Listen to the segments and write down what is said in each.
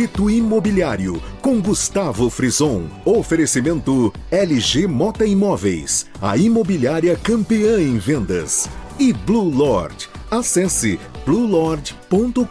Circuito Imobiliário, com Gustavo Frison. Oferecimento LG Mota Imóveis, a imobiliária campeã em vendas. E Blue Lord. Acesse bluelord.com.br.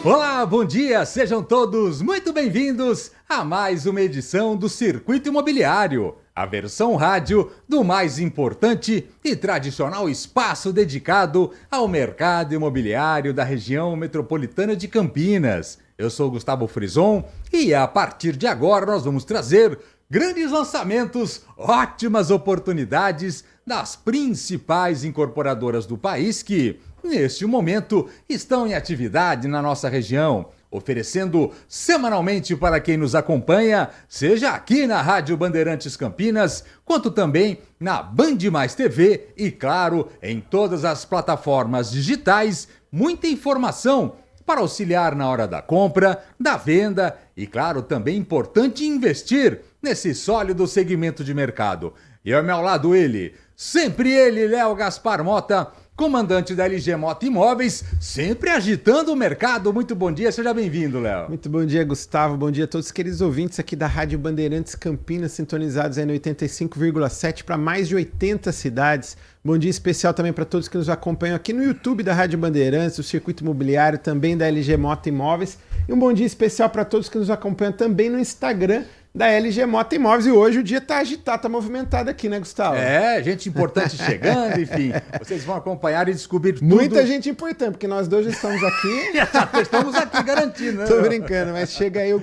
Olá, bom dia! Sejam todos muito bem-vindos a mais uma edição do Circuito Imobiliário, a versão rádio do mais importante e tradicional espaço dedicado ao mercado imobiliário da região metropolitana de Campinas. Eu sou Gustavo Frison e a partir de agora nós vamos trazer grandes lançamentos, ótimas oportunidades das principais incorporadoras do país que, neste momento, estão em atividade na nossa região, oferecendo semanalmente para quem nos acompanha, seja aqui na Rádio Bandeirantes Campinas, quanto também na Band Mais TV e, claro, em todas as plataformas digitais, muita informação para auxiliar na hora da compra, da venda e, claro, também importante investir nesse sólido segmento de mercado. E ao meu lado ele, sempre ele, Léo Gaspar Mota, comandante da LG Mota Imóveis, sempre agitando o mercado. Muito bom dia, seja bem-vindo, Léo. Muito bom dia, Gustavo. Bom dia a todos os queridos ouvintes aqui da Rádio Bandeirantes Campinas, sintonizados aí no 85,7 para mais de 80 cidades. Bom dia especial também para todos que nos acompanham aqui no YouTube da Rádio Bandeirantes, o Circuito Imobiliário, também da LG Mota Imóveis. E um bom dia especial para todos que nos acompanham também no Instagram da LG Mota Imóveis. E hoje o dia tá agitado, tá momentado aqui, né, Gustavo? É, gente importante chegando, enfim. Vocês vão acompanhar e descobrir tudo. Muita gente importante, porque nós dois já estamos aqui. Estamos aqui garantindo, né? Tô brincando, mas chega aí um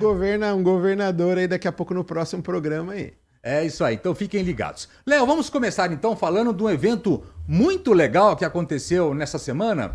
governador aí daqui a pouco no próximo programa aí. É isso aí, então fiquem ligados. Léo, vamos começar então falando de um evento muito legal que aconteceu nessa semana,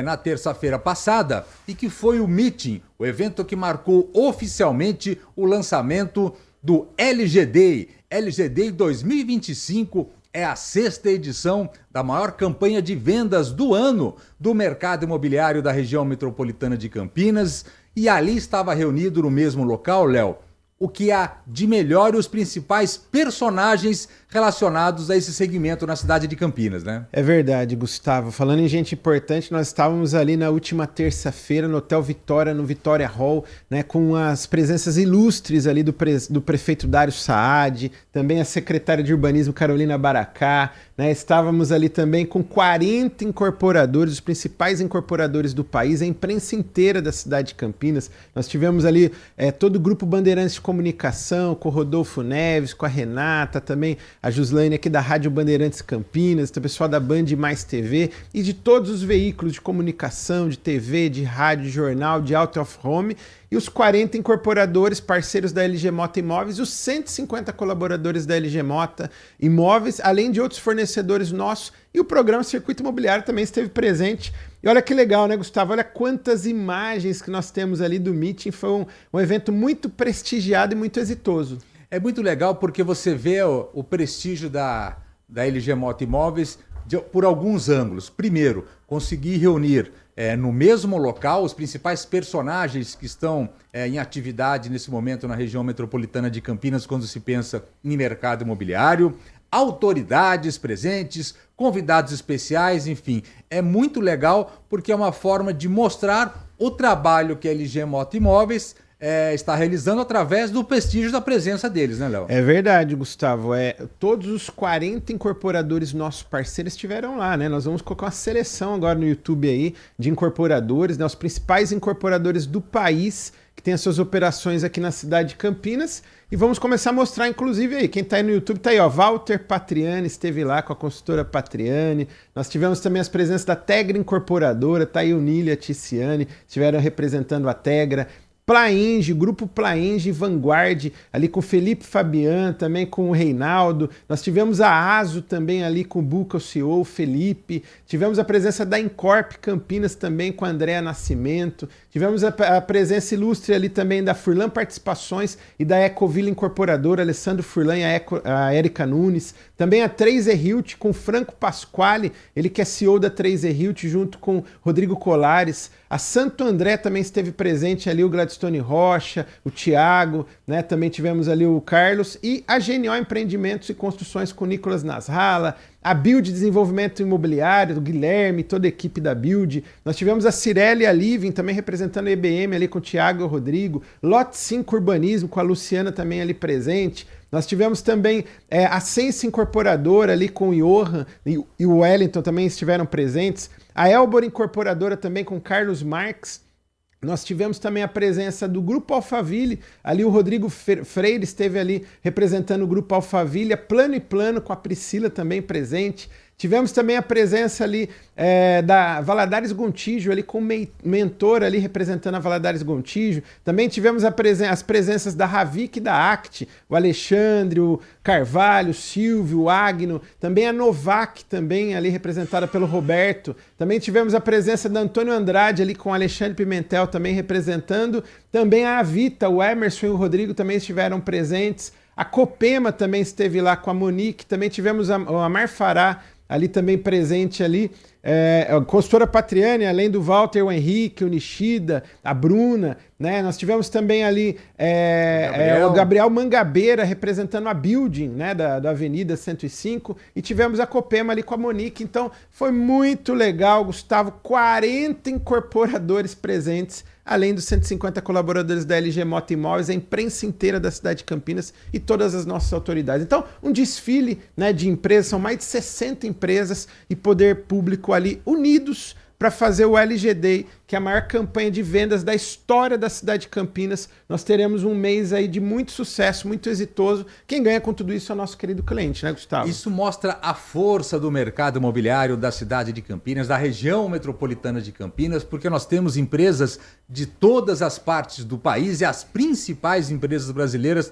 na terça-feira passada, e que foi o Meeting, o evento que marcou oficialmente o lançamento do LG Day. LG Day 2025 é a sexta edição da maior campanha de vendas do ano do mercado imobiliário da região metropolitana de Campinas, e ali estava reunido no mesmo local, Léo, o que há de melhor e os principais personagens relacionados a esse segmento na cidade de Campinas, né? É verdade, Gustavo. Falando em gente importante, nós estávamos ali na última terça-feira no Hotel Vitória, no Vitória Hall, né, com as presenças ilustres ali do prefeito Dário Saad, também a secretária de Urbanismo Carolina Baracá, né? Estávamos ali também com 40 incorporadores, os principais incorporadores do país, a imprensa inteira da cidade de Campinas. Nós tivemos ali todo o grupo Bandeirantes de Comunicação, com o Rodolfo Neves, com a Renata, também a Juslaine aqui da Rádio Bandeirantes Campinas, o pessoal da Band Mais TV e de todos os veículos de comunicação, de TV, de rádio, de jornal, de out of home, e os 40 incorporadores, parceiros da LG Mota Imóveis, e os 150 colaboradores da LG Mota Imóveis, além de outros fornecedores nossos, e o programa Circuito Imobiliário também esteve presente. E olha que legal, né, Gustavo? Olha quantas imagens que nós temos ali do Meeting. Foi um evento muito prestigiado e muito exitoso. É muito legal porque você vê o prestígio da LG Mota Imóveis por alguns ângulos. Primeiro, conseguir reunir no mesmo local os principais personagens que estão em atividade nesse momento na região metropolitana de Campinas quando se pensa em mercado imobiliário, autoridades presentes, convidados especiais, enfim. É muito legal porque é uma forma de mostrar o trabalho que a LG Mota Imóveis está realizando através do prestígio da presença deles, né, Léo? É verdade, Gustavo. Todos os 40 incorporadores nossos parceiros estiveram lá, né? Nós vamos colocar uma seleção agora no YouTube aí de incorporadores, né? Os principais incorporadores do país que tem as suas operações aqui na cidade de Campinas, e vamos começar a mostrar, inclusive, aí, quem está aí no YouTube, tá aí, ó, Walter Patriani esteve lá com a consultora Patriani, nós tivemos também as presenças da Tegra Incorporadora, tá aí o Nília, a Ticiane, estiveram representando a Tegra, Plaenge, Grupo Plaenge Vanguard, ali com o Felipe Fabian, também com o Reinaldo. Nós tivemos a ASO também ali com o Buca, o CEO, o Felipe. Tivemos a presença da Incorp Campinas também com a Andréa Nascimento. Tivemos a presença ilustre ali também da Furlan Participações e da Ecovila Incorporadora, Alessandro Furlan e a Érica Nunes. Também a 3E Hilt com Franco Pasquale, ele que é CEO da 3E Hilt, junto com Rodrigo Colares. A Santo André também esteve presente ali, o Gladson Gladstone Rocha, o Thiago, né? Também tivemos ali o Carlos e a GNO Empreendimentos e Construções com o Nicolas Nasralla, a Build Desenvolvimento Imobiliário, do Guilherme, toda a equipe da Build. Nós tivemos a Cirelli e a Living também representando a EBM ali com o Thiago e o Rodrigo, Lote 5 Urbanismo com a Luciana também ali presente. Nós tivemos também a Sense Incorporadora ali com o Johan e o Wellington também estiveram presentes. A Elbor Incorporadora também com Carlos Marques. Nós tivemos também a presença do Grupo Alphaville, ali o Rodrigo Freire esteve ali representando o Grupo Alphaville, a Plano e Plano com a Priscila também presente. Tivemos também a presença ali da Valadares Gontijo, ali com o mentor ali representando a Valadares Gontijo. Também tivemos as presenças da Ravik e da Act, o Alexandre, o Carvalho, o Silvio, o Agno. Também a Novac, também ali representada pelo Roberto. Também tivemos a presença da Antônio Andrade ali com o Alexandre Pimentel também representando. Também a Avita, o Emerson e o Rodrigo também estiveram presentes. A Copema também esteve lá com a Monique. Também tivemos a Marfará ali também presente ali, a consultora Patriane, além do Walter, o Henrique, o Nishida, a Bruna, né? Nós tivemos também ali o Gabriel Mangabeira representando a Building, né? da Avenida 105, e tivemos a Copema ali com a Monique. Então foi muito legal, Gustavo, 40 incorporadores presentes, além dos 150 colaboradores da LG Mota Imóveis, a imprensa inteira da cidade de Campinas e todas as nossas autoridades. Então, um desfile, né, de empresas, são mais de 60 empresas e poder público ali unidos para fazer o LG Day, que é a maior campanha de vendas da história da cidade de Campinas. Nós teremos um mês aí de muito sucesso, muito exitoso. Quem ganha com tudo isso é o nosso querido cliente, né, Gustavo? Isso mostra a força do mercado imobiliário da cidade de Campinas, da região metropolitana de Campinas, porque nós temos empresas de todas as partes do país e as principais empresas brasileiras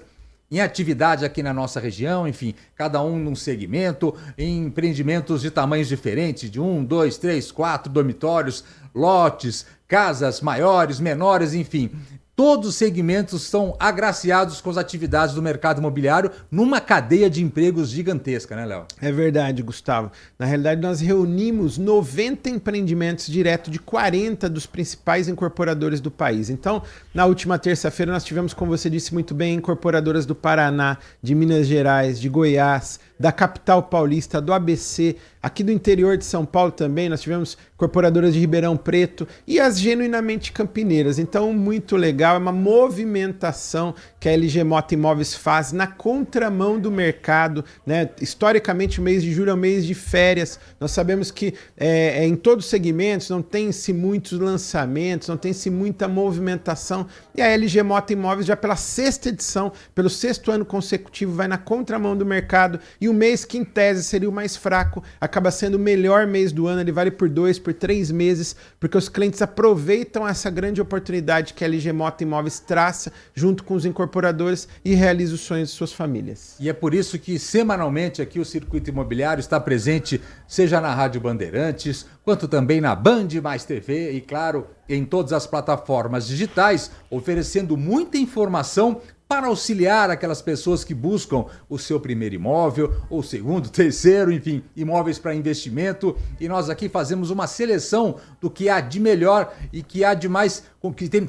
em atividade aqui na nossa região, enfim, cada um num segmento, em empreendimentos de tamanhos diferentes, de 1, 2, 3, 4 dormitórios, lotes, casas maiores, menores, enfim. Todos os segmentos são agraciados com as atividades do mercado imobiliário numa cadeia de empregos gigantesca, né, Léo? É verdade, Gustavo. Na realidade, nós reunimos 90 empreendimentos direto de 40 dos principais incorporadores do país. Então, na última terça-feira, nós tivemos, como você disse muito bem, incorporadoras do Paraná, de Minas Gerais, de Goiás, da capital paulista, do ABC, aqui do interior de São Paulo também. Nós tivemos incorporadoras de Ribeirão Preto e as genuinamente campineiras. Então, muito legal, é uma movimentação que a LG Mota Imóveis faz na contramão do mercado, né? Historicamente, o mês de julho é um mês de férias. Nós sabemos que em todos os segmentos não tem-se muitos lançamentos, não tem-se muita movimentação. E a LG Mota Imóveis, já pela 6ª edição, pelo 6º ano consecutivo, vai na contramão do mercado. E o mês que, em tese, seria o mais fraco, acaba sendo o melhor mês do ano. Ele vale por 2, por 3 meses, porque os clientes aproveitam essa grande oportunidade que a LG Mota Imóveis traça junto com os incorporadores e realiza os sonhos de suas famílias. E é por isso que, semanalmente, aqui o Circuito Imobiliário está presente, seja na Rádio Bandeirantes, quanto também na Band Mais TV e, claro, em todas as plataformas digitais, oferecendo muita informação para auxiliar aquelas pessoas que buscam o seu primeiro imóvel, ou segundo, terceiro, enfim, imóveis para investimento. E nós aqui fazemos uma seleção do que há de melhor e que há de mais,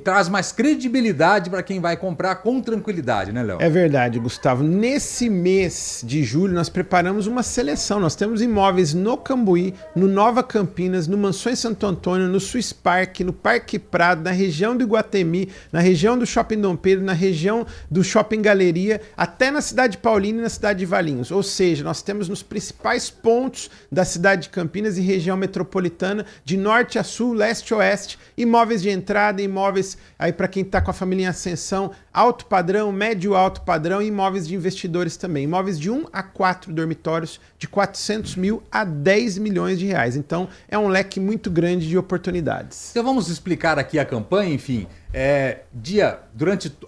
traz mais credibilidade para quem vai comprar com tranquilidade, né, Léo? É verdade, Gustavo. Nesse mês de julho nós preparamos uma seleção. Nós temos imóveis no Cambuí, no Nova Campinas, no Mansões Santo Antônio, no Swiss Park, no Parque Prado, na região do Iguatemi, na região do Shopping Dom Pedro, na região do Shopping Galeria, até na cidade Paulina e na cidade de Valinhos. Ou seja, nós temos nos principais pontos da cidade de Campinas e região metropolitana, de norte a sul, leste a oeste, imóveis de entrada, imóveis aí para quem está com a família em ascensão, alto padrão, médio alto padrão e imóveis de investidores também. Imóveis de 1 a 4 dormitórios, de 400 mil a 10 milhões de reais. Então, é um leque muito grande de oportunidades. Então vamos explicar aqui a campanha, enfim.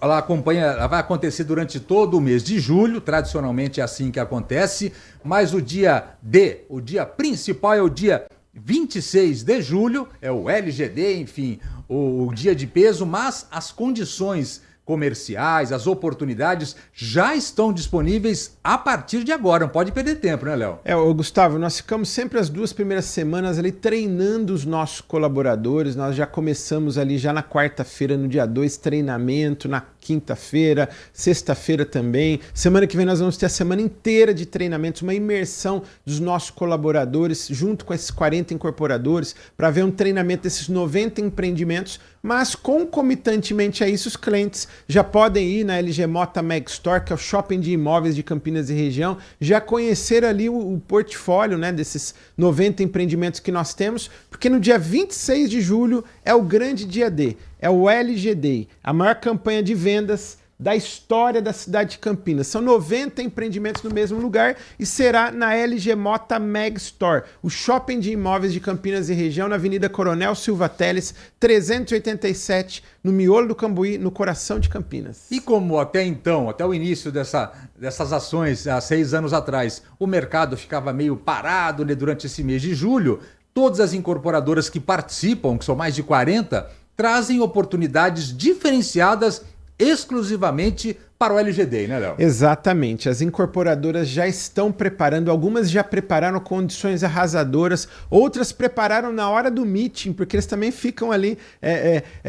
A campanha vai acontecer durante todo o mês de julho, tradicionalmente é assim que acontece, mas o dia principal é o dia 26 de julho, é o LGD, enfim, o dia de peso, mas as condições comerciais, as oportunidades já estão disponíveis a partir de agora. Não pode perder tempo, né, Léo? Gustavo, nós ficamos sempre as 2 primeiras semanas ali treinando os nossos colaboradores. Nós já começamos ali já na quarta-feira, no dia 2, treinamento, na quinta-feira, sexta-feira também. Semana que vem nós vamos ter a semana inteira de treinamentos, uma imersão dos nossos colaboradores junto com esses 40 incorporadores para ver um treinamento desses 90 empreendimentos, mas concomitantemente a isso os clientes já podem ir na LG Mota Meg Store, que é o shopping de imóveis de Campinas e região, já conhecer ali o portfólio, né, desses 90 empreendimentos que nós temos, porque no dia 26 de julho é o grande dia D, é o LG Day, a maior campanha de vendas da história da cidade de Campinas. São 90 empreendimentos no mesmo lugar e será na LG Mota Meg Store, o shopping de imóveis de Campinas e região, na Avenida Coronel Silva Teles, 387, no miolo do Cambuí, no coração de Campinas. E como até então, até o início dessas ações, há 6 anos atrás, o mercado ficava meio parado, né, durante esse mês de julho, todas as incorporadoras que participam, que são mais de 40, trazem oportunidades diferenciadas exclusivamente para o LG Day, né, Léo? Exatamente. As incorporadoras já estão preparando, algumas já prepararam condições arrasadoras, outras prepararam na hora do meeting, porque eles também ficam ali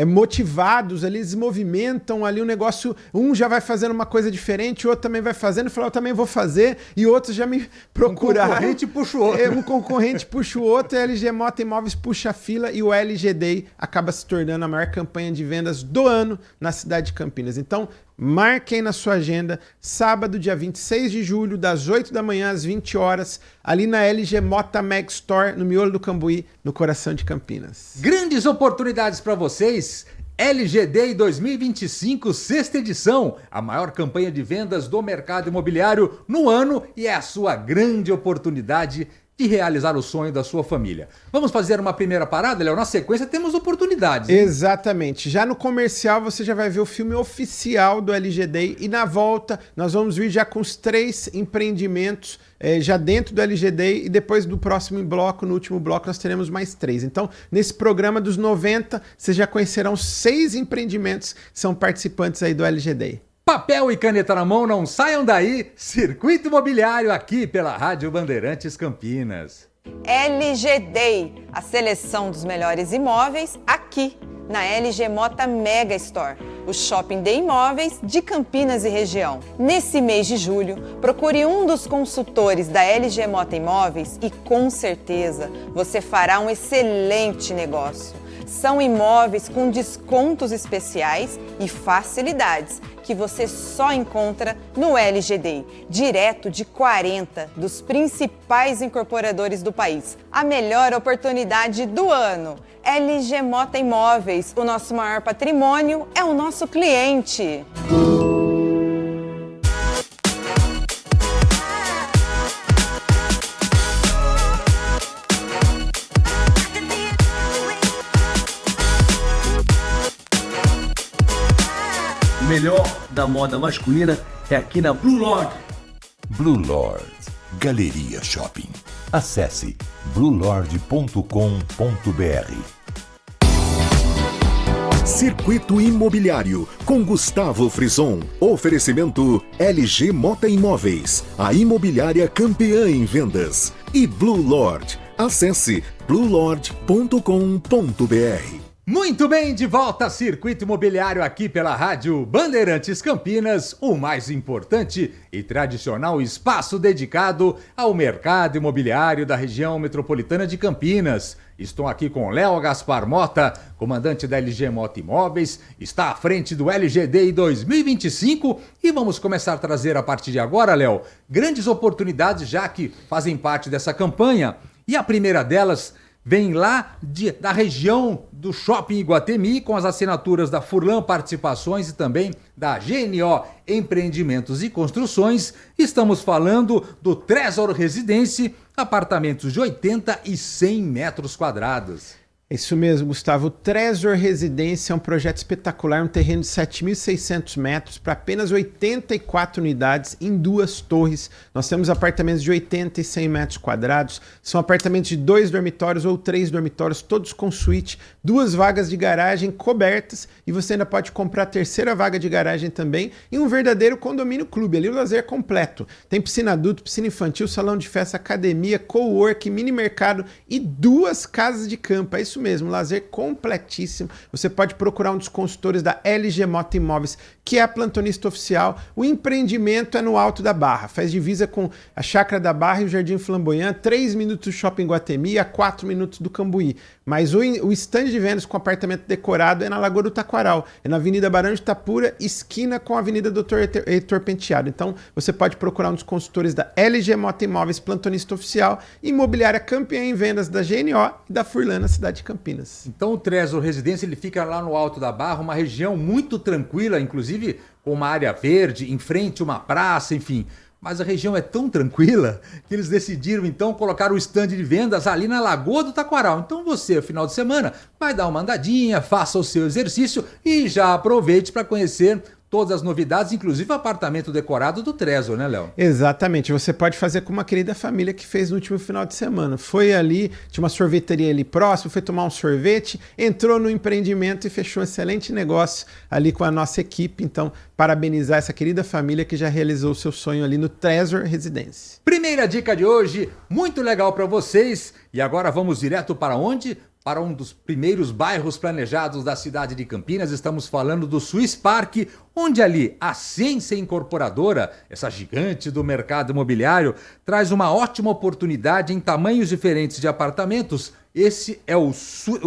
motivados, ali, eles movimentam ali o negócio, um já vai fazendo uma coisa diferente, o outro também vai fazendo, e fala, eu também vou fazer, e outros já me procuraram. Um concorrente puxa o outro. Um concorrente puxa o outro, a LG Mota Imóveis puxa a fila e o LG Day acaba se tornando a maior campanha de vendas do ano na cidade de Campinas. Então, marquem na sua agenda, sábado, dia 26 de julho, das 8 da manhã às 20 horas, ali na LG Mota Meg Store, no miolo do Cambuí, no coração de Campinas. Grandes oportunidades para vocês. LG Day 2025, 6ª edição, a maior campanha de vendas do mercado imobiliário no ano e é a sua grande oportunidade de realizar o sonho da sua família. Vamos fazer uma primeira parada, Léo? Na sequência temos oportunidades. Hein? Exatamente. Já no comercial você já vai ver o filme oficial do LG Day e na volta nós vamos vir já com os 3 empreendimentos já dentro do LG Day e depois do próximo bloco, no último bloco, nós teremos mais 3. Então, nesse programa dos 90, vocês já conhecerão 6 empreendimentos que são participantes aí do LG Day. Papel e caneta na mão, não saiam daí. Circuito Imobiliário aqui pela Rádio Bandeirantes Campinas. LG Day, a seleção dos melhores imóveis aqui na LG Mota Mega Store, o shopping de imóveis de Campinas e região. Nesse mês de julho, procure um dos consultores da LG Mota Imóveis e com certeza você fará um excelente negócio. São imóveis com descontos especiais e facilidades que você só encontra no LG Day, direto de 40 dos principais incorporadores do país. A melhor oportunidade do ano. LG Mota Imóveis, o nosso maior patrimônio é o nosso cliente. O melhor da moda masculina é aqui na Blue Lord. Blue Lord Galeria Shopping. Acesse bluelord.com.br. Circuito Imobiliário com Gustavo Frison. Oferecimento LG Mota Imóveis, a imobiliária campeã em vendas. E Blue Lord. Acesse bluelord.com.br. Muito bem, de volta a Circuito Imobiliário aqui pela Rádio Bandeirantes Campinas, o mais importante e tradicional espaço dedicado ao mercado imobiliário da região metropolitana de Campinas. Estou aqui com Léo Gaspar Mota, comandante da LG Mota Imóveis, está à frente do LG Day 2025 e vamos começar a trazer a partir de agora, Léo, grandes oportunidades já que fazem parte dessa campanha. E a primeira delas vem lá da região do Shopping Iguatemi, com as assinaturas da Furlan Participações e também da GNO Empreendimentos e Construções. Estamos falando do Trezor Residência, apartamentos de 80 e 100 metros quadrados. Isso mesmo, Gustavo. O Trezor Residência é um projeto espetacular, um terreno de 7.600 metros para apenas 84 unidades em 2 torres. Nós temos apartamentos de 80 e 100 metros quadrados. São apartamentos de 2 dormitórios ou 3 dormitórios, todos com suíte, 2 vagas de garagem cobertas e você ainda pode comprar a 3ª vaga de garagem também em um verdadeiro condomínio clube, ali o lazer completo. Tem piscina adulto, piscina infantil, salão de festa, academia, cowork, mini mercado e 2 casas de campo. É isso mesmo, lazer completíssimo. Você pode procurar um dos consultores da LG Mota Imóveis, que é a plantonista oficial. O empreendimento é no Alto da Barra, faz divisa com a Chácara da Barra e o Jardim Flamboyant, 3 minutos do Shopping Guatemi a 4 minutos do Cambuí. Mas o stand de vendas com apartamento decorado é na Lagoa do Taquaral, é na Avenida Barão de Itapura, esquina com a Avenida Dr. Heitor Penteado. Então você pode procurar um dos consultores da LG Mota Imóveis, plantonista oficial, imobiliária campeã em vendas da GNO e da Furlan, na cidade de Campinas. Então o Trezor Residência ele fica lá no Alto da Barra, uma região muito tranquila, inclusive com uma área verde, em frente uma praça, enfim. Mas a região é tão tranquila que eles decidiram então colocar o stand de vendas ali na Lagoa do Taquaral. Então você, final de semana, vai dar uma andadinha, faça o seu exercício e já aproveite para conhecer todas as novidades, inclusive o apartamento decorado do Trezor, né, Léo? Exatamente. Você pode fazer com uma querida família que fez no último final de semana. Foi ali, tinha uma sorveteria ali próximo, foi tomar um sorvete, entrou no empreendimento e fechou um excelente negócio ali com a nossa equipe. Então, parabenizar essa querida família que já realizou o seu sonho ali no Trezor Residência. Primeira dica de hoje, muito legal para vocês. E agora vamos direto para onde? Para um dos primeiros bairros planejados da cidade de Campinas. Estamos falando do Swiss Park, onde ali a Ciência Incorporadora, essa gigante do mercado imobiliário, traz uma ótima oportunidade em tamanhos diferentes de apartamentos. Esse é o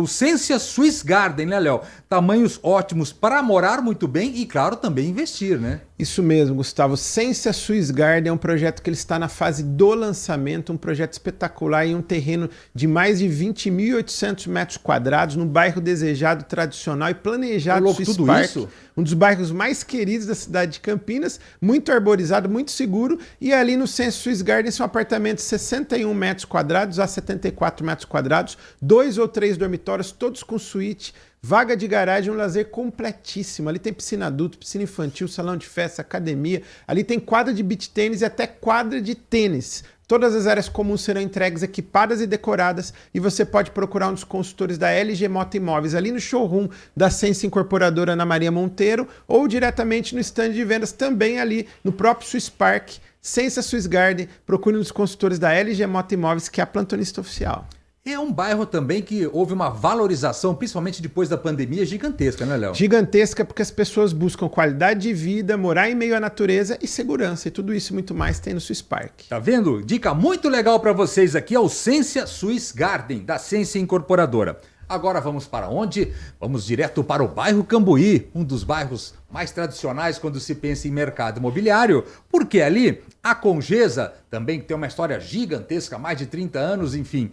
Ciência Swiss Garden, né, Léo? Tamanhos ótimos para morar muito bem e, claro, também investir, né? Isso mesmo, Gustavo. Ciência Swiss Garden é um projeto que ele está na fase do lançamento, um projeto espetacular em um terreno de mais de 20.800 metros quadrados, num bairro desejado, tradicional e planejado Swiss Park. Isso? Um dos bairros mais queridos da cidade de Campinas, muito arborizado, muito seguro, e ali no Ciência Swiss Garden são apartamentos de 61 metros quadrados a 74 metros quadrados, 2 ou 3 dormitórios, todos com suíte, vaga de garagem, um lazer completíssimo. Ali tem piscina adulto, piscina infantil, salão de festa, academia. Ali tem quadra de beach tênis e até quadra de tênis. Todas as áreas comuns serão entregues, equipadas e decoradas, e você pode procurar um dos consultores da LG Mota Imóveis ali no showroom da Ciência Incorporadora Ana Maria Monteiro ou diretamente no stand de vendas também ali no próprio Swiss Park, Ciência Swiss Garden. Procure um dos consultores da LG Mota Imóveis, que é a plantonista oficial. É um bairro também que houve uma valorização, principalmente depois da pandemia, gigantesca, né, Léo? Gigantesca, porque as pessoas buscam qualidade de vida, morar em meio à natureza e segurança. E tudo isso e muito mais tem no Swiss Park. Tá vendo? Dica muito legal para vocês aqui é o Ciência Swiss Garden, da Ciência Incorporadora. Agora vamos para onde? Vamos direto para o bairro Cambuí, um dos bairros mais tradicionais quando se pensa em mercado imobiliário, porque ali a Congesa, também que tem uma história gigantesca, mais de 30 anos, enfim,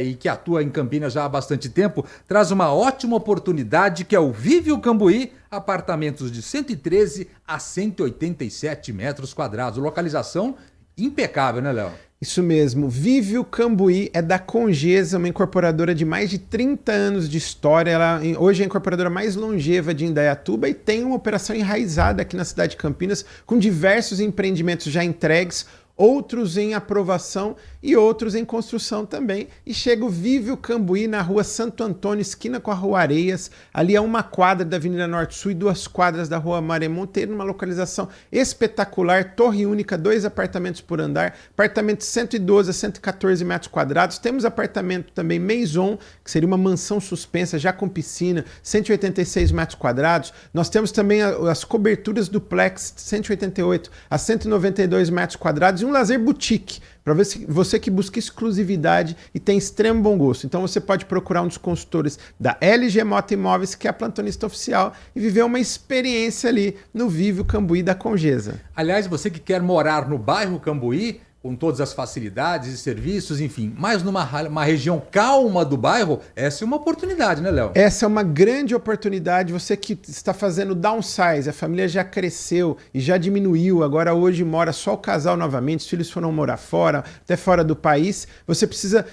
e que atua em Campinas já há bastante tempo, traz uma ótima oportunidade que é o Vive Cambuí, apartamentos de 113 a 187 metros quadrados, localização impecável, né, Léo? Isso mesmo, Vive Cambuí é da Congesa, uma incorporadora de mais de 30 anos de história. Ela hoje é a incorporadora mais longeva de Indaiatuba e tem uma operação enraizada aqui na cidade de Campinas, com diversos empreendimentos já entregues, outros em aprovação e outros em construção também. E chega o Vive Cambuí na rua Santo Antônio, esquina com a Rua Areias. Ali é uma quadra da Avenida Norte-Sul e 2 quadras da Rua Maria Monteiro, numa localização espetacular, torre única, 2 apartamentos por andar, apartamento de 112 a 114 metros quadrados. Temos apartamento também Maison, que seria uma mansão suspensa, já com piscina, 186 metros quadrados. Nós temos também as coberturas duplex, 188 a 192 metros quadrados, e um lazer boutique, para você que busca exclusividade e tem extremo bom gosto. Então você pode procurar um dos consultores da LG Mota Imóveis, que é a plantonista oficial, e viver uma experiência ali no Vive Cambuí da Congesa. Aliás, você que quer morar no bairro Cambuí, com todas as facilidades e serviços, enfim, mas uma região calma do bairro, essa é uma oportunidade, né, Léo? Essa é uma grande oportunidade. Você que está fazendo downsize, a família já cresceu e já diminuiu, agora hoje mora só o casal novamente, os filhos foram morar fora, até fora do país. Você precisa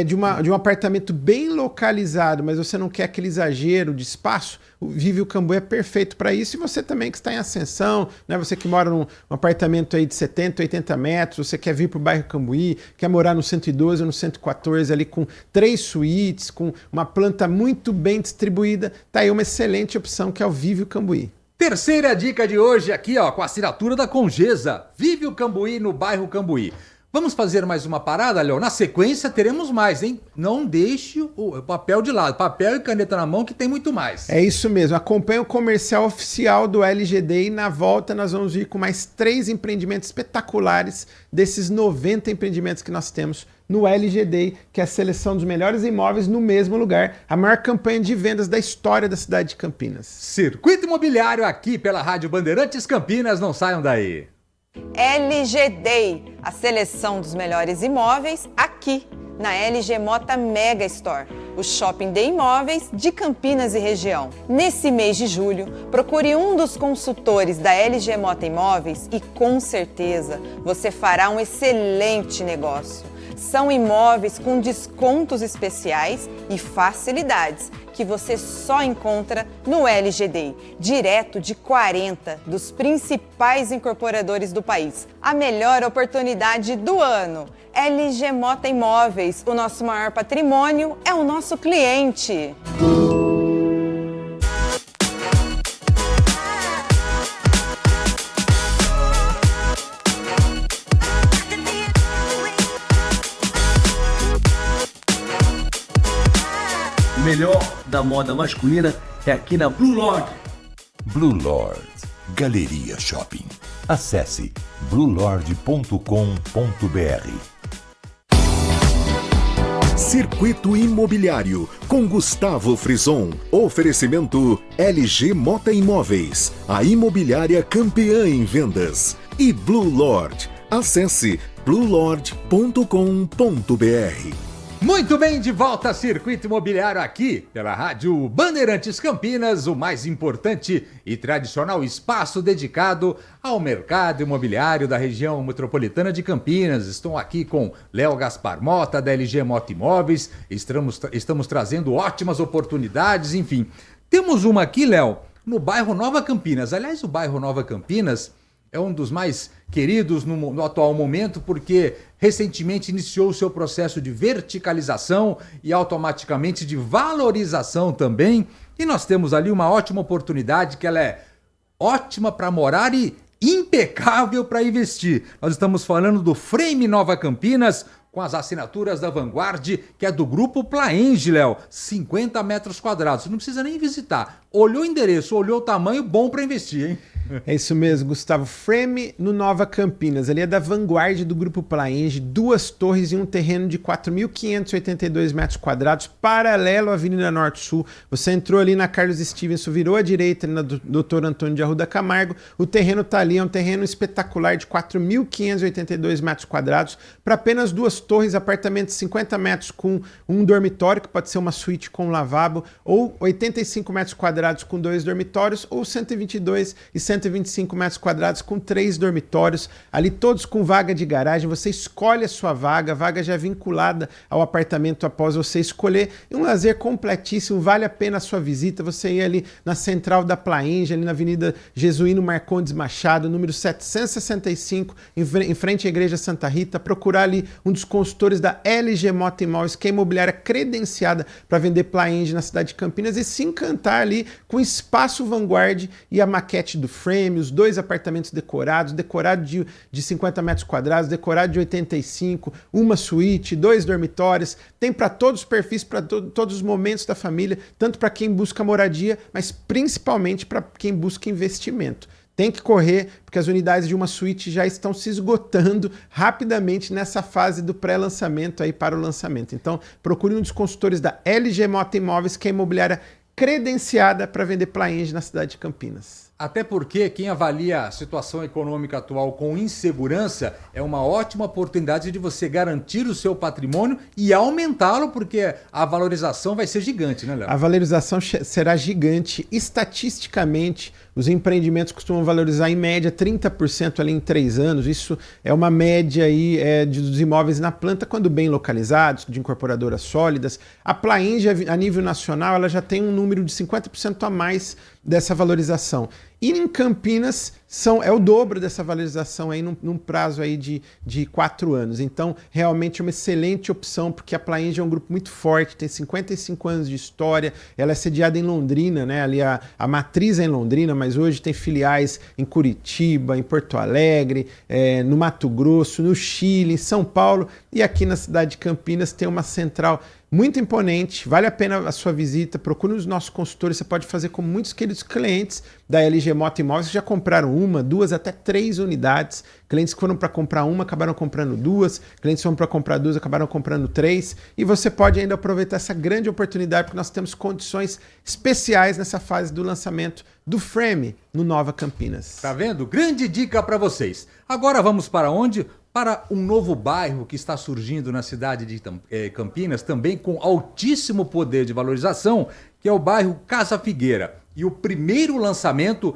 de um apartamento bem localizado, mas você não quer aquele exagero de espaço. O Vive o Cambuí é perfeito para isso, e você também que está em ascensão, né? Você que mora num apartamento aí de 70, 80 metros, você quer vir para o bairro Cambuí, quer morar no 112 ou no 114 ali com 3 suítes, com uma planta muito bem distribuída, tá aí uma excelente opção que é o Vive o Cambuí. Terceira dica de hoje aqui, ó, com a assinatura da Congesa. Vive o Cambuí no bairro Cambuí. Vamos fazer mais uma parada, Léo? Na sequência teremos mais, hein? Não deixe o papel de lado. Papel e caneta na mão que tem muito mais. É isso mesmo. Acompanhe o comercial oficial do LGD e na volta nós vamos vir com mais 3 empreendimentos espetaculares desses 90 empreendimentos que nós temos no LGD, que é a seleção dos melhores imóveis no mesmo lugar, a maior campanha de vendas da história da cidade de Campinas. Circuito Imobiliário aqui pela Rádio Bandeirantes Campinas, não saiam daí. LGD, a seleção dos melhores imóveis aqui na LG Mota Mega Store, o shopping de imóveis de Campinas e região. Nesse mês de julho, procure um dos consultores da LG Mota Imóveis e com certeza você fará um excelente negócio. São imóveis com descontos especiais e facilidades que você só encontra no LGD, direto de 40 dos principais incorporadores do país. A melhor oportunidade do ano. LG Mota Imóveis, o nosso maior patrimônio é o nosso cliente. O melhor da moda masculina é aqui na Blue Lord. Blue Lord Galeria Shopping. Acesse bluelord.com.br. Circuito Imobiliário com Gustavo Frison. Oferecimento LG Mota Imóveis, a imobiliária campeã em vendas. E Blue Lord. Acesse bluelord.com.br. Muito bem, de volta a Circuito Imobiliário aqui pela Rádio Bandeirantes Campinas, o mais importante e tradicional espaço dedicado ao mercado imobiliário da região metropolitana de Campinas. Estou aqui com Léo Gaspar Mota, da LG Mota Imóveis, estamos trazendo ótimas oportunidades, enfim. Temos uma aqui, Léo, no bairro Nova Campinas. Aliás, o bairro Nova Campinas é um dos mais queridos no atual momento, porque recentemente iniciou o seu processo de verticalização e automaticamente de valorização também. E nós temos ali uma ótima oportunidade, que ela é ótima para morar e impecável para investir. Nós estamos falando do Frame Nova Campinas, com as assinaturas da Vanguard, que é do Grupo Plaenge, Léo. 50 metros quadrados. Você não precisa nem visitar. Olhou o endereço, olhou o tamanho, bom para investir, hein? É isso mesmo, Gustavo. Frame no Nova Campinas. Ali é da Vanguard do Grupo Plaenge, 2 torres e um terreno de 4.582 metros quadrados, paralelo à Avenida Norte-Sul. Você entrou ali na Carlos Stevenson, virou à direita na Dr. Antônio de Arruda Camargo. O terreno tá ali, é um terreno espetacular de 4.582 metros quadrados, para apenas 2 torres, apartamentos de 50 metros com um dormitório, que pode ser uma suíte com lavabo, ou 85 metros quadrados com 2 dormitórios, ou 122 e 125 metros quadrados com 3 dormitórios, ali todos com vaga de garagem. Você escolhe a sua vaga, a vaga já é vinculada ao apartamento após você escolher, e um lazer completíssimo, vale a pena a sua visita. Você ir ali na central da Plaenge, ali na Avenida Jesuíno Marcondes Machado, número 765, em frente à Igreja Santa Rita, procurar ali um dos consultores da LG Mota Imóveis, que é imobiliária credenciada para vender Plaenge na cidade de Campinas, e se encantar ali com o espaço Vanguard e a maquete do Frame, os 2 apartamentos decorados, decorado de 50 metros quadrados, decorado de 85, uma suíte, 2 dormitórios, tem para todos os perfis, para todos os momentos da família, tanto para quem busca moradia, mas principalmente para quem busca investimento. Tem que correr, porque as unidades de uma suíte já estão se esgotando rapidamente nessa fase do pré-lançamento aí para o lançamento. Então, procure um dos consultores da LG Mota Imóveis, que é imobiliária credenciada para vender Plaenge na cidade de Campinas. Até porque quem avalia a situação econômica atual com insegurança é uma ótima oportunidade de você garantir o seu patrimônio e aumentá-lo, porque a valorização vai ser gigante, né, Léo? A valorização será gigante. Estatisticamente, os empreendimentos costumam valorizar em média 30% ali em 3 anos. Isso é uma média aí, dos imóveis na planta, quando bem localizados, de incorporadoras sólidas. A Plaenge, a nível nacional, ela já tem um número de 50% a mais dessa valorização. E em Campinas é o dobro dessa valorização aí num prazo aí de 4 anos. Então, realmente é uma excelente opção, porque a Plaenge é um grupo muito forte, tem 55 anos de história, ela é sediada em Londrina, né? Ali a matriz é em Londrina, mas hoje tem filiais em Curitiba, em Porto Alegre, no Mato Grosso, no Chile, em São Paulo, e aqui na cidade de Campinas tem uma central muito imponente, vale a pena a sua visita, procure os nossos consultores, você pode fazer como muitos queridos clientes da LG Mota Imóveis que já compraram 1, 2, até 3 unidades, clientes que foram para comprar 1 acabaram comprando 2, clientes que foram para comprar 2 acabaram comprando 3, e você pode ainda aproveitar essa grande oportunidade, porque nós temos condições especiais nessa fase do lançamento do Frame no Nova Campinas. Tá vendo? Grande dica para vocês. Agora vamos para onde? Para um novo bairro que está surgindo na cidade de Campinas, também com altíssimo poder de valorização, que é o bairro Casa Figueira. E o primeiro lançamento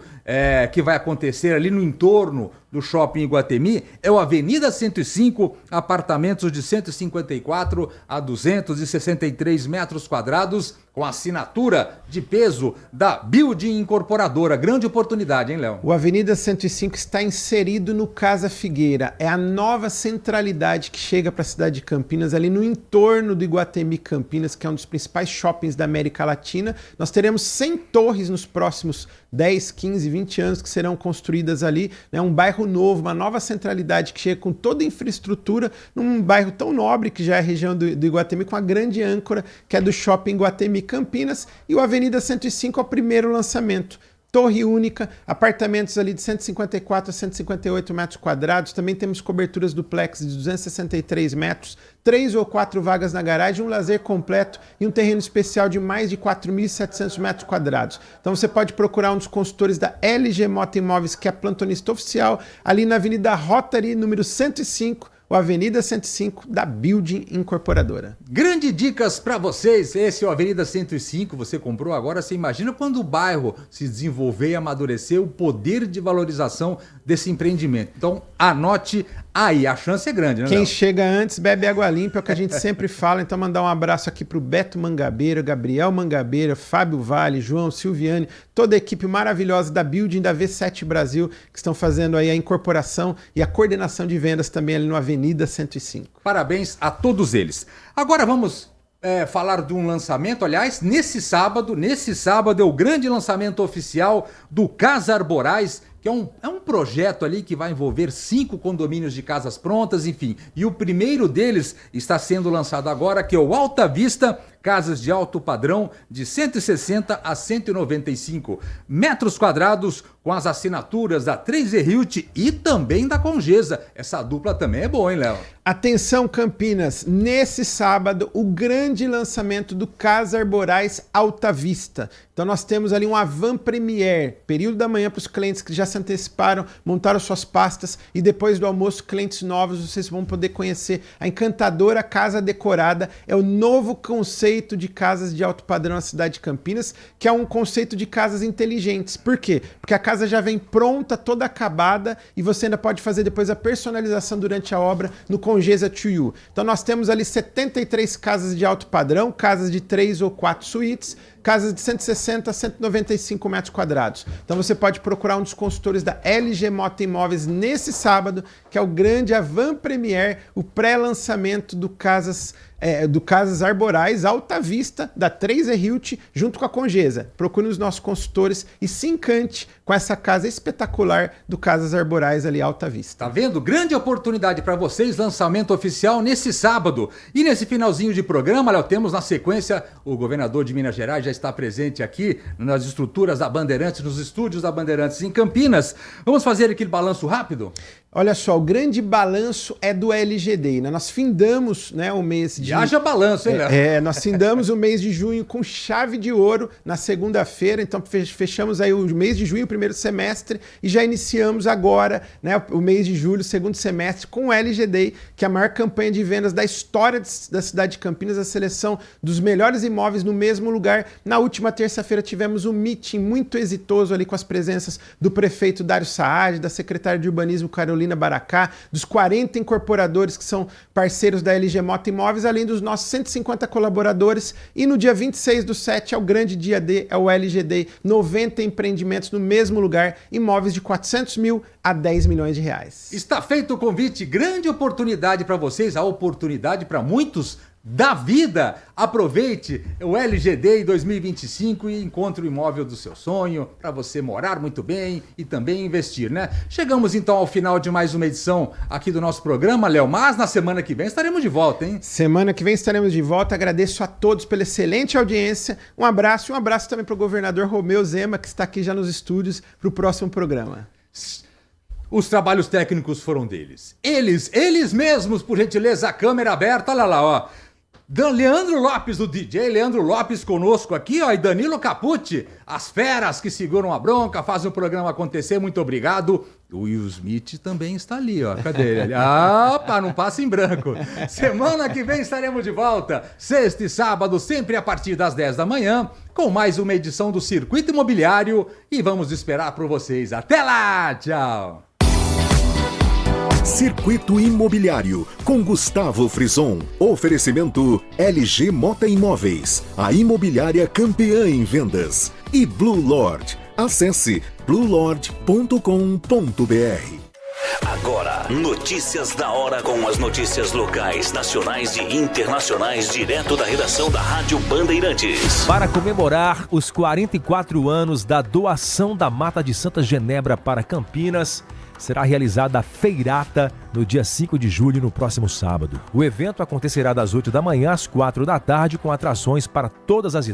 que vai acontecer ali no entorno do Shopping Iguatemi é o Avenida 105, apartamentos de 154 a 263 metros quadrados, com assinatura de peso da Building Incorporadora. Grande oportunidade, hein, Léo? O Avenida 105 está inserido no Casa Figueira. É a nova centralidade que chega para a cidade de Campinas, ali no entorno do Iguatemi Campinas, que é um dos principais shoppings da América Latina. Nós teremos 100 torres nos próximos 10, 15, 20 anos que serão construídas ali, né? Um bairro novo, uma nova centralidade que chega com toda a infraestrutura num bairro tão nobre que já é a região do Iguatemi, com a grande âncora que é do Shopping Iguatemi Campinas, e o Avenida 105 é o primeiro lançamento. Torre única, apartamentos ali de 154 a 158 metros quadrados, também temos coberturas duplex de 263 metros, 3 ou 4 vagas na garagem, um lazer completo e um terreno especial de mais de 4.700 metros quadrados. Então você pode procurar um dos consultores da LG Mota Imóveis, que é a plantonista oficial, ali na Avenida Rotary, número 105, o Avenida 105 da Building Incorporadora. Grande dicas para vocês. Esse é o Avenida 105, você comprou agora, você imagina quando o bairro se desenvolver e amadurecer, o poder de valorização desse empreendimento. Então anote aí, a chance é grande, né, Quem Léo? chega antes bebe água limpa, é o que a gente sempre fala. Então mandar um abraço aqui pro Beto Mangabeira, Gabriel Mangabeira, Fábio Vale, João Silviane, toda a equipe maravilhosa da Building, da V7 Brasil, que estão fazendo aí a incorporação e a coordenação de vendas também ali no Avenida 105. Parabéns a todos eles. Agora vamos falar de um lançamento. Aliás, nesse sábado é o grande lançamento oficial do Casa Arborais, que é um projeto ali que vai envolver 5 condomínios de casas prontas, enfim. E o primeiro deles está sendo lançado agora, que é o Alta Vista, casas de alto padrão de 160 a 195 metros quadrados, com as assinaturas da 3E Realty e também da Congesa. Essa dupla também é boa, hein, Léo? Atenção, Campinas, nesse sábado o grande lançamento do Casa Arborais Alta Vista. Então nós temos ali um avant-première, período da manhã para os clientes que já se anteciparam, montaram suas pastas, e depois do almoço, clientes novos, vocês vão poder conhecer a encantadora Casa Decorada. É o novo conceito de casas de alto padrão na cidade de Campinas, que é um conceito de casas inteligentes. Por quê? Porque a casa já vem pronta, toda acabada, e você ainda pode fazer depois a personalização durante a obra no Congesa to You. Então nós temos ali 73 casas de alto padrão, casas de 3 ou 4 suítes, casas de 160 a 195 metros quadrados. Então você pode procurar um dos consultores da LG Mota Imóveis nesse sábado, que é o grande avant-première, o pré-lançamento do Casas Arborais Alta Vista, da 3E Realty, junto com a Congesa. Procure os nossos consultores e se encante com essa casa espetacular do Casas Arborais ali Alta Vista. Tá vendo? Grande oportunidade para vocês, lançamento oficial nesse sábado. E nesse finalzinho de programa, Léo, temos na sequência, o governador de Minas Gerais já está presente aqui nas estruturas da Bandeirantes, nos estúdios da Bandeirantes em Campinas. Vamos fazer aquele balanço rápido? Olha só, o grande balanço é do LGD, né? Nós findamos, né, o mês de... Haja balanço, hein, Léo? Nós findamos o mês de junho com chave de ouro na segunda-feira, então fechamos aí o mês de junho, o primeiro semestre, e já iniciamos agora, né, o mês de julho, segundo semestre, com o LGD, que é a maior campanha de vendas da história da cidade de Campinas, a seleção dos melhores imóveis no mesmo lugar. Na última terça-feira tivemos um meeting muito exitoso ali com as presenças do prefeito Dário Saad, da secretária de Urbanismo Carolina Baracá, dos 40 incorporadores que são parceiros da LG Mota Imóveis, além dos nossos 150 colaboradores. E no dia 26/7 é o grande dia D, é o LGD, 90 empreendimentos no mesmo lugar, imóveis de 400 mil a 10 milhões de reais. Está feito o convite, grande oportunidade para vocês, a oportunidade para muitos da vida. Aproveite o LGD 2025 e encontre o imóvel do seu sonho para você morar muito bem e também investir, né? Chegamos então ao final de mais uma edição aqui do nosso programa, Léo, mas na semana que vem estaremos de volta, hein? Semana que vem estaremos de volta. Agradeço a todos pela excelente audiência. Um abraço e um abraço também para o governador Romeu Zema, que está aqui já nos estúdios para o próximo programa. Os trabalhos técnicos foram deles. Eles mesmos, por gentileza, a câmera aberta, olha lá, ó. Leandro Lopes, o DJ Leandro Lopes conosco aqui, ó, e Danilo Capucci, as feras que seguram a bronca, fazem o programa acontecer, muito obrigado. O Will Smith também está ali, ó, cadê ele? Não passa em branco. Semana que vem estaremos de volta, sexta e sábado, sempre a partir das 10 da manhã, com mais uma edição do Circuito Imobiliário, e vamos esperar por vocês. Até lá, tchau! Circuito Imobiliário, com Gustavo Frison. Oferecimento LG Mota Imóveis, a imobiliária campeã em vendas. E Blue Lord. Acesse bluelord.com.br. Agora, notícias da hora com as notícias locais, nacionais e internacionais, direto da redação da Rádio Bandeirantes. Para comemorar os 44 anos da doação da Mata de Santa Genebra para Campinas, será realizada a feirata no dia 5 de julho, no próximo sábado. O evento acontecerá das 8 da manhã às 4 da tarde, com atrações para todas as idades.